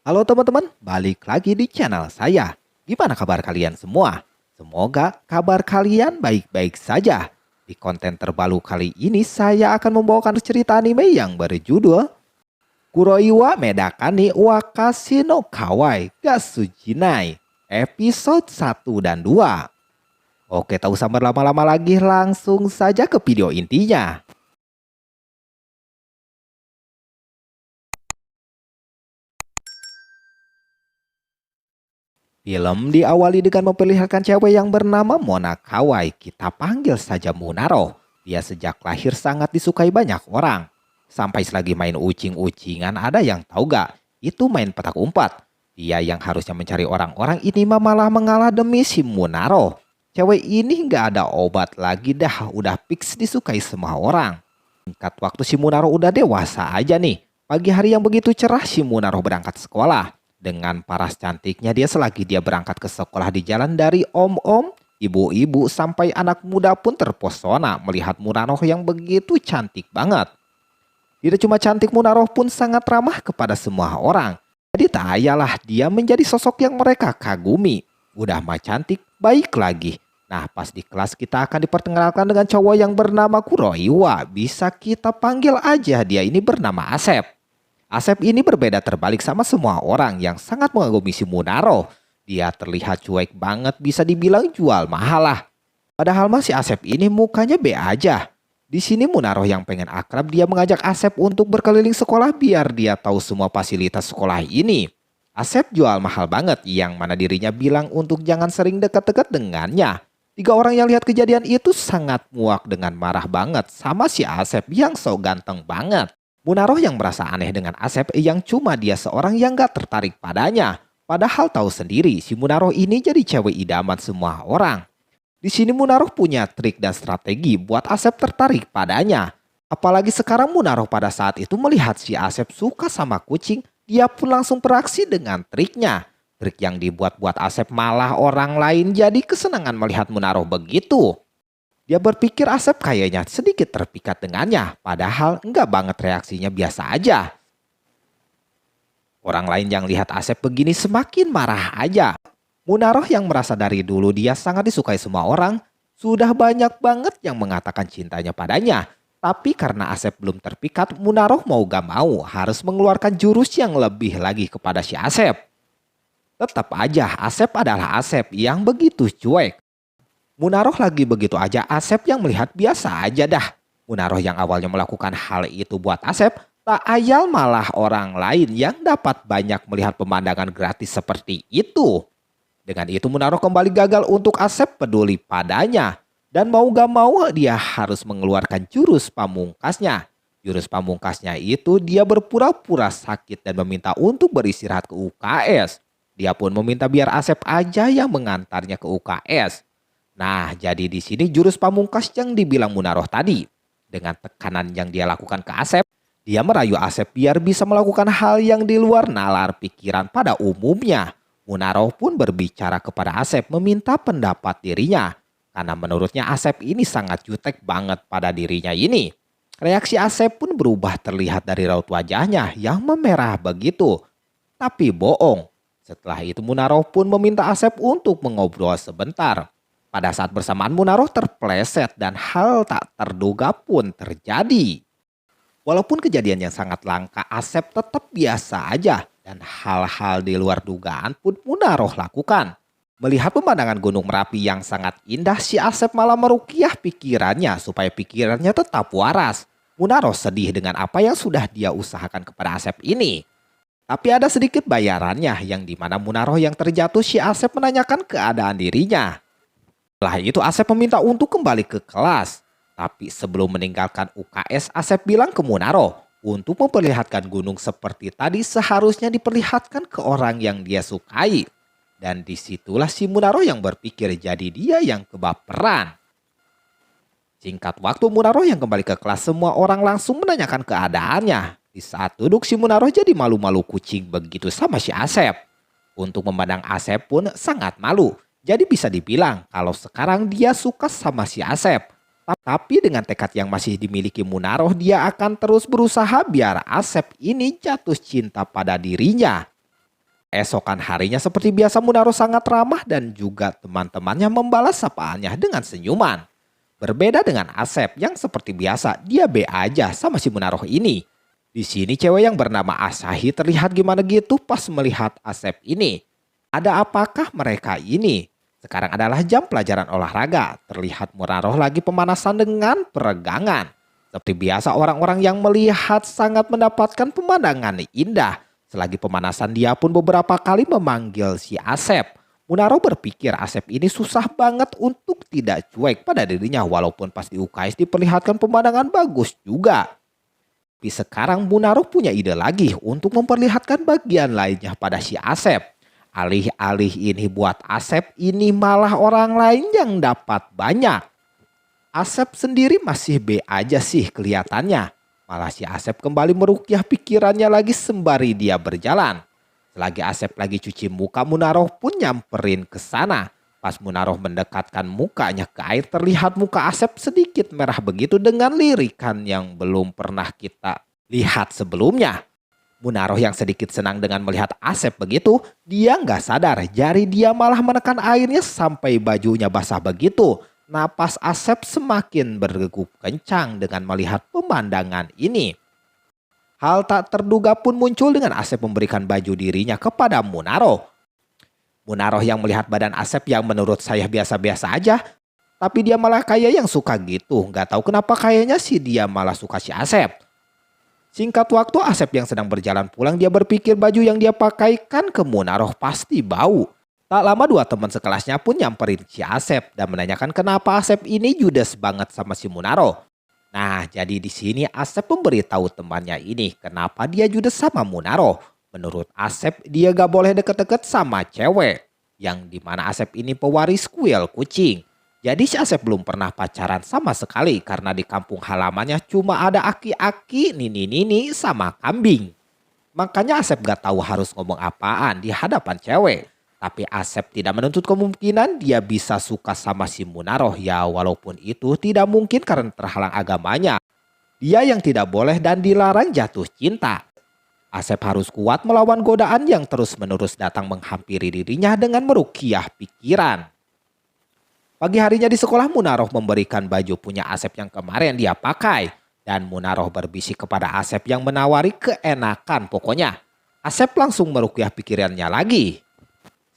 Halo teman-teman, balik lagi di channel saya. Gimana kabar kalian semua? Semoga kabar kalian baik-baik saja. Di konten terbaru kali ini saya akan membawakan cerita anime yang berjudul Kuroiwa Medakani Wakashi no Kawai Gasujinai episode 1 dan 2. Oke, tak usah berlama-lama lagi, langsung saja ke video intinya. Film diawali dengan memperlihatkan cewek yang bernama Mona Kawai. Kita panggil saja Munaro. Dia sejak lahir sangat disukai banyak orang. Sampai selagi main ucing-ucingan, ada yang tahu gak? Itu main petak umpat. Dia yang harusnya mencari orang-orang ini malah mengalah demi si Munaro. Cewek ini gak ada obat lagi dah, udah fix disukai semua orang. Singkat waktu si Munaro udah dewasa aja nih. Pagi hari yang begitu cerah si Munaro berangkat sekolah. Dengan paras cantiknya dia selagi dia berangkat ke sekolah di jalan dari om-om, ibu-ibu sampai anak muda pun terpesona melihat Munaro yang begitu cantik banget. Tidak cuma cantik, Munaro pun sangat ramah kepada semua orang. Jadi tak ayalah dia menjadi sosok yang mereka kagumi. Udah mah cantik, baik lagi. Nah, pas di kelas kita akan diperkenalkan dengan cowok yang bernama Kuroiwa. Bisa kita panggil aja dia ini bernama Asep. Asep ini berbeda terbalik sama semua orang yang sangat mengagumi si Munaro. Dia terlihat cuek banget, bisa dibilang jual mahal lah. Padahal masih Asep ini mukanya be aja. Di sini Munaro yang pengen akrab, dia mengajak Asep untuk berkeliling sekolah biar dia tahu semua fasilitas sekolah ini. Asep jual mahal banget, yang mana dirinya bilang untuk jangan sering dekat-dekat dengannya. 3 orang yang lihat kejadian itu sangat muak dengan marah banget sama si Asep yang so ganteng banget. Munaro yang merasa aneh dengan Asep yang cuma dia seorang yang gak tertarik padanya. Padahal tahu sendiri si Munaro ini jadi cewek idaman semua orang. Di sini Munaro punya trik dan strategi buat Asep tertarik padanya. Apalagi sekarang Munaro pada saat itu melihat si Asep suka sama kucing, dia pun langsung beraksi dengan triknya. Trik yang dibuat-buat Asep malah orang lain jadi kesenangan melihat Munaro begitu. Dia berpikir Asep kayaknya sedikit terpikat dengannya, padahal enggak banget reaksinya biasa aja. Orang lain yang lihat Asep begini semakin marah aja. Munaro yang merasa dari dulu dia sangat disukai semua orang, sudah banyak banget yang mengatakan cintanya padanya. Tapi karena Asep belum terpikat, Munaro mau gak mau harus mengeluarkan jurus yang lebih lagi kepada si Asep. Tetap aja Asep adalah Asep yang begitu cuek. Munaro lagi begitu aja, Asep yang melihat biasa aja dah. Munaro yang awalnya melakukan hal itu buat Asep, tak ayal malah orang lain yang dapat banyak melihat pemandangan gratis seperti itu. Dengan itu Munaro kembali gagal untuk Asep peduli padanya. Dan mau gak mau dia harus mengeluarkan jurus pamungkasnya. Jurus pamungkasnya itu dia berpura-pura sakit dan meminta untuk beristirahat ke UKS. Dia pun meminta biar Asep aja yang mengantarnya ke UKS. Nah, jadi di sini jurus pamungkas yang dibilang Munaro tadi. Dengan tekanan yang dia lakukan ke Asep, dia merayu Asep biar bisa melakukan hal yang di luar nalar pikiran pada umumnya. Munaro pun berbicara kepada Asep meminta pendapat dirinya. Karena menurutnya Asep ini sangat jutek banget pada dirinya ini. Reaksi Asep pun berubah terlihat dari raut wajahnya yang memerah begitu. Tapi bohong. Setelah itu Munaro pun meminta Asep untuk mengobrol sebentar. Pada saat bersamaan Munaro terpleset dan hal tak terduga pun terjadi. Walaupun kejadian yang sangat langka, Asep tetap biasa aja. Dan hal-hal di luar dugaan pun Munaro lakukan. Melihat pemandangan Gunung Merapi yang sangat indah, si Asep malah merukiah pikirannya supaya pikirannya tetap waras. Munaro sedih dengan apa yang sudah dia usahakan kepada Asep ini. Tapi ada sedikit bayarannya yang dimana Munaro yang terjatuh, si Asep menanyakan keadaan dirinya. Setelah itu Asep meminta untuk kembali ke kelas. Tapi sebelum meninggalkan UKS, Asep bilang ke Munaro untuk memperlihatkan gunung seperti tadi seharusnya diperlihatkan ke orang yang dia sukai. Dan disitulah si Munaro yang berpikir jadi dia yang kebaperan. Singkat waktu Munaro yang kembali ke kelas, semua orang langsung menanyakan keadaannya. Di saat duduk si Munaro jadi malu-malu kucing begitu sama si Asep. Untuk memandang Asep pun sangat malu. Jadi bisa dibilang kalau sekarang dia suka sama si Asep. Tapi dengan tekad yang masih dimiliki Munaro, dia akan terus berusaha biar Asep ini jatuh cinta pada dirinya. Esokan harinya seperti biasa Munaro sangat ramah dan juga teman-temannya membalas sapaannya dengan senyuman. Berbeda dengan Asep yang seperti biasa dia be aja sama si Munaro ini. Di sini cewek yang bernama Asahi terlihat gimana gitu pas melihat Asep ini. Ada apakah mereka ini? Sekarang adalah jam pelajaran olahraga. Terlihat Munaro lagi pemanasan dengan peregangan. Seperti biasa orang-orang yang melihat sangat mendapatkan pemandangan indah. Selagi pemanasan dia pun beberapa kali memanggil si Asep. Munaro berpikir Asep ini susah banget untuk tidak cuek pada dirinya walaupun pas di UKS diperlihatkan pemandangan bagus juga. Tapi sekarang Munaro punya ide lagi untuk memperlihatkan bagian lainnya pada si Asep. Alih-alih ini buat Asep, ini malah orang lain yang dapat banyak. Asep sendiri masih be aja sih kelihatannya. Malah si Asep kembali merukyah pikirannya lagi sembari dia berjalan. Selagi Asep lagi cuci muka, Munaro pun nyamperin ke sana. Pas Munaro mendekatkan mukanya ke air, terlihat muka Asep sedikit merah begitu dengan lirikan yang belum pernah kita lihat sebelumnya. Munaro yang sedikit senang dengan melihat Asep begitu, dia nggak sadar jari dia malah menekan airnya sampai bajunya basah begitu. Napas Asep semakin berdegup kencang dengan melihat pemandangan ini. Hal tak terduga pun muncul dengan Asep memberikan baju dirinya kepada Munaro. Munaro yang melihat badan Asep yang menurut saya biasa-biasa aja. Tapi dia malah kayak yang suka gitu. Nggak tahu kenapa kayaknya sih dia malah suka si Asep. Singkat waktu Asep yang sedang berjalan pulang, dia berpikir baju yang dia pakaikan ke Munaro pasti bau. Tak lama dua teman sekelasnya pun nyamperin si Asep dan menanyakan kenapa Asep ini judes banget sama si Munaro. Nah, jadi di sini Asep memberitahu temannya ini kenapa dia judes sama Munaro. Menurut Asep, dia gak boleh deket-deket sama cewek. Yang dimana Asep ini pewaris kuil kucing. Jadi si Asep belum pernah pacaran sama sekali karena di kampung halamannya cuma ada aki-aki, nini-nini, sama kambing. Makanya Asep gak tahu harus ngomong apaan di hadapan cewek. Tapi Asep tidak menuntut kemungkinan dia bisa suka sama si Munaro. Ya walaupun itu tidak mungkin karena terhalang agamanya. Dia yang tidak boleh dan dilarang jatuh cinta. Asep harus kuat melawan godaan yang terus-menerus datang menghampiri dirinya dengan merukyah pikiran. Pagi harinya di sekolah Munaro memberikan baju punya Asep yang kemarin dia pakai. Dan Munaro berbisik kepada Asep yang menawari keenakan pokoknya. Asep langsung merukyah pikirannya lagi.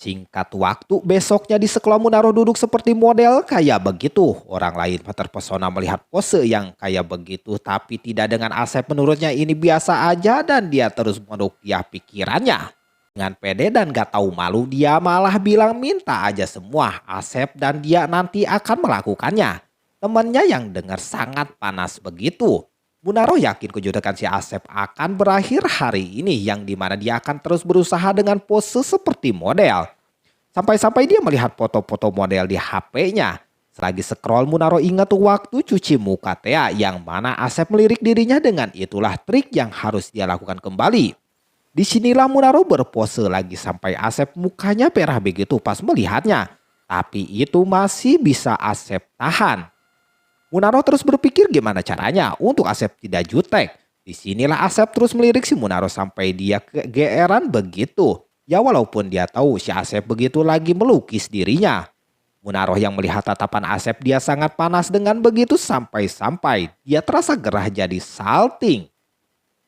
Singkat waktu besoknya di sekolah Munaro duduk seperti model kayak begitu. Orang lain terpesona melihat pose yang kayak begitu. Tapi tidak dengan Asep, menurutnya ini biasa aja dan dia terus merukyah pikirannya. Dengan pede dan gak tahu malu dia malah bilang minta aja semua. Asep dan dia nanti akan melakukannya. Temannya yang dengar sangat panas begitu. Munaro yakin kejutan si Asep akan berakhir hari ini yang dimana dia akan terus berusaha dengan pose seperti model. Sampai-sampai dia melihat foto-foto model di HP-nya. Selagi scroll Munaro ingat waktu cuci muka Thea yang mana Asep melirik dirinya dengan itulah trik yang harus dia lakukan kembali. Disinilah Munaro berpose lagi sampai Asep mukanya merah begitu pas melihatnya. Tapi itu masih bisa Asep tahan. Munaro terus berpikir gimana caranya untuk Asep tidak jutek. Disinilah Asep terus melirik si Munaro sampai dia kegeeran begitu. Ya walaupun dia tahu si Asep begitu lagi melukis dirinya. Munaro yang melihat tatapan Asep dia sangat panas dengan begitu sampai-sampai dia terasa gerah jadi salting.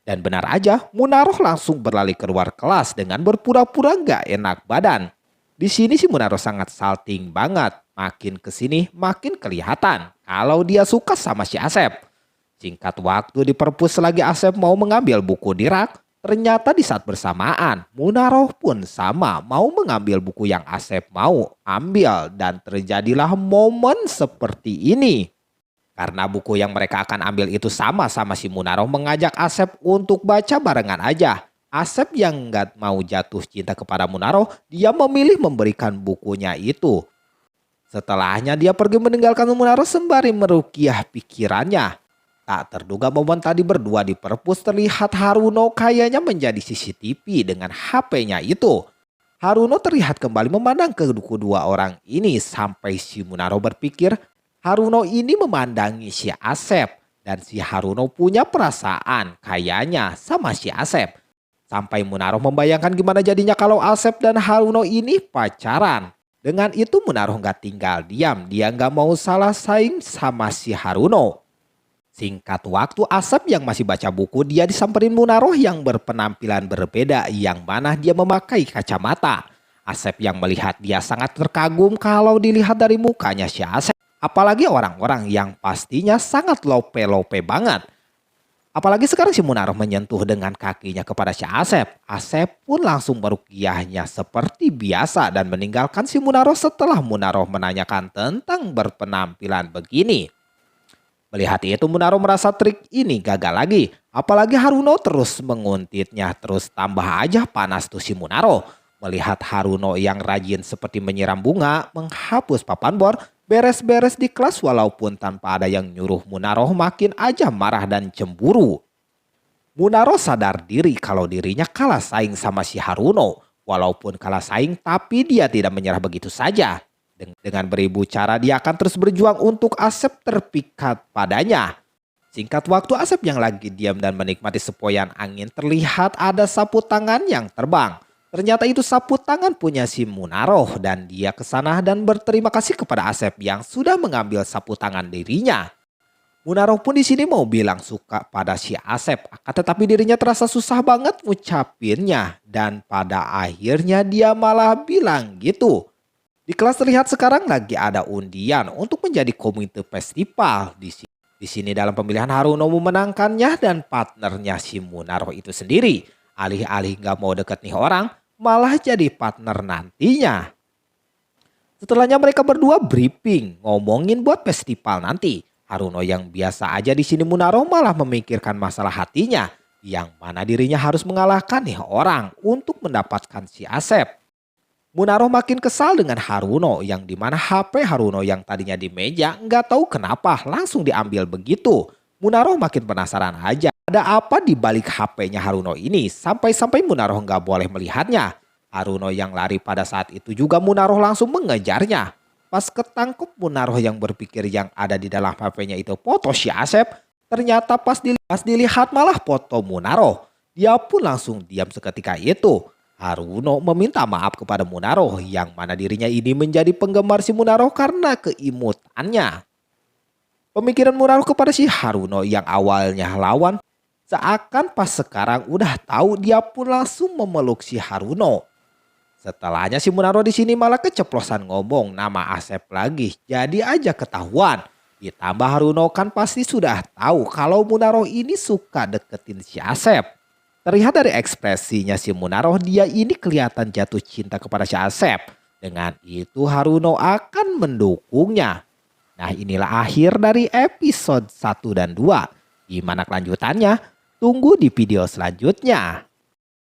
Dan benar aja Munaro langsung berlari keluar kelas dengan berpura-pura gak enak badan. Di sini si Munaro sangat salting banget. Makin kesini makin kelihatan kalau dia suka sama si Asep. Singkat waktu di perpus lagi Asep mau mengambil buku di rak. Ternyata di saat bersamaan Munaro pun sama mau mengambil buku yang Asep mau ambil. Dan terjadilah momen seperti ini. Karena buku yang mereka akan ambil itu sama-sama si Munaro mengajak Asep untuk baca barengan aja. Asep yang gak mau jatuh cinta kepada Munaro, dia memilih memberikan bukunya itu. Setelahnya dia pergi meninggalkan Munaro sembari merukyah pikirannya. Tak terduga momen tadi berdua di perpus terlihat Haruno kayaknya menjadi CCTV dengan HP-nya itu. Haruno terlihat kembali memandang ke kedua orang ini sampai si Munaro berpikir Haruno ini memandangi si Asep. Dan si Haruno punya perasaan kayaknya sama si Asep. sampai Munaroh membayangkan gimana jadinya kalau Asep dan Haruno ini pacaran. Dengan itu Munaroh nggak tinggal diam, dia nggak mau salah saing sama si Haruno. Singkat waktu Asep yang masih baca buku, dia disamperin Munaroh yang berpenampilan berbeda, yang mana dia memakai kacamata. Asep yang melihat dia sangat terkagum kalau dilihat dari mukanya si Asep. Apalagi orang-orang yang pastinya sangat lope-lope banget. Apalagi sekarang si Munaroh menyentuh dengan kakinya kepada si Asep. Asep pun langsung meruqyahnya seperti biasa dan meninggalkan si Munaroh setelah Munaroh menanyakan tentang berpenampilan begini. Melihat itu Munaroh merasa trik ini gagal lagi. Apalagi Haruno terus menguntitnya, terus tambah aja panas tuh si Munaroh. Melihat Haruno yang rajin seperti menyiram bunga, menghapus papan bor, beres-beres di kelas walaupun tanpa ada yang nyuruh, Munaroh makin aja marah dan cemburu. Munaroh sadar diri kalau dirinya kalah saing sama si Haruno. Walaupun kalah saing tapi dia tidak menyerah begitu saja. Dengan beribu cara dia akan terus berjuang untuk Asep terpikat padanya. Singkat waktu Asep yang lagi diam dan menikmati sepoyan angin, terlihat ada sapu tangan yang terbang. Ternyata itu sapu tangan punya si Munaroh dan dia ke sana dan berterima kasih kepada Asep yang sudah mengambil sapu tangan dirinya. Munaroh pun di sini mau bilang suka pada si Asep, tetapi dirinya terasa susah banget ngucapinnya dan pada akhirnya dia malah bilang gitu. Di kelas terlihat sekarang lagi ada undian untuk menjadi komite festival. Di sini dalam pemilihan Haruno memenangkannya dan partnernya si Munaroh itu sendiri. Alih-alih gak mau deket nih orang, malah jadi partner nantinya. Setelahnya mereka berdua briefing ngomongin buat festival nanti. Haruno yang biasa aja di sini Munaroh malah memikirkan masalah hatinya. Yang mana dirinya harus mengalahkan nih orang untuk mendapatkan si Asep. Munaroh makin kesal dengan Haruno yang dimana HP Haruno yang tadinya di meja nggak tahu kenapa langsung diambil begitu. Munaroh makin penasaran aja ada apa di balik HP-nya Haruno ini sampai-sampai Munaroh nggak boleh melihatnya. Haruno yang lari pada saat itu juga Munaroh langsung mengejarnya. Pas ketangkep Munaroh yang berpikir yang ada di dalam HP-nya itu foto si Asep, ternyata pas dilihat malah foto Munaroh. Dia pun langsung diam seketika itu. Haruno meminta maaf kepada Munaroh yang mana dirinya ini menjadi penggemar si Munaroh karena keimutannya. Pemikiran Munaroh kepada si Haruno yang awalnya lawan, seakan pas sekarang udah tahu, dia pun langsung memeluk si Haruno. Setelahnya si Munaroh di sini malah keceplosan ngomong nama Asep lagi, jadi aja ketahuan. Ditambah Haruno kan pasti sudah tahu kalau Munaroh ini suka deketin si Asep. Terlihat dari ekspresinya si Munaroh, dia ini kelihatan jatuh cinta kepada si Asep. Dengan itu Haruno akan mendukungnya. Nah inilah akhir dari episode 1 dan 2. Gimana kelanjutannya? Tunggu di video selanjutnya.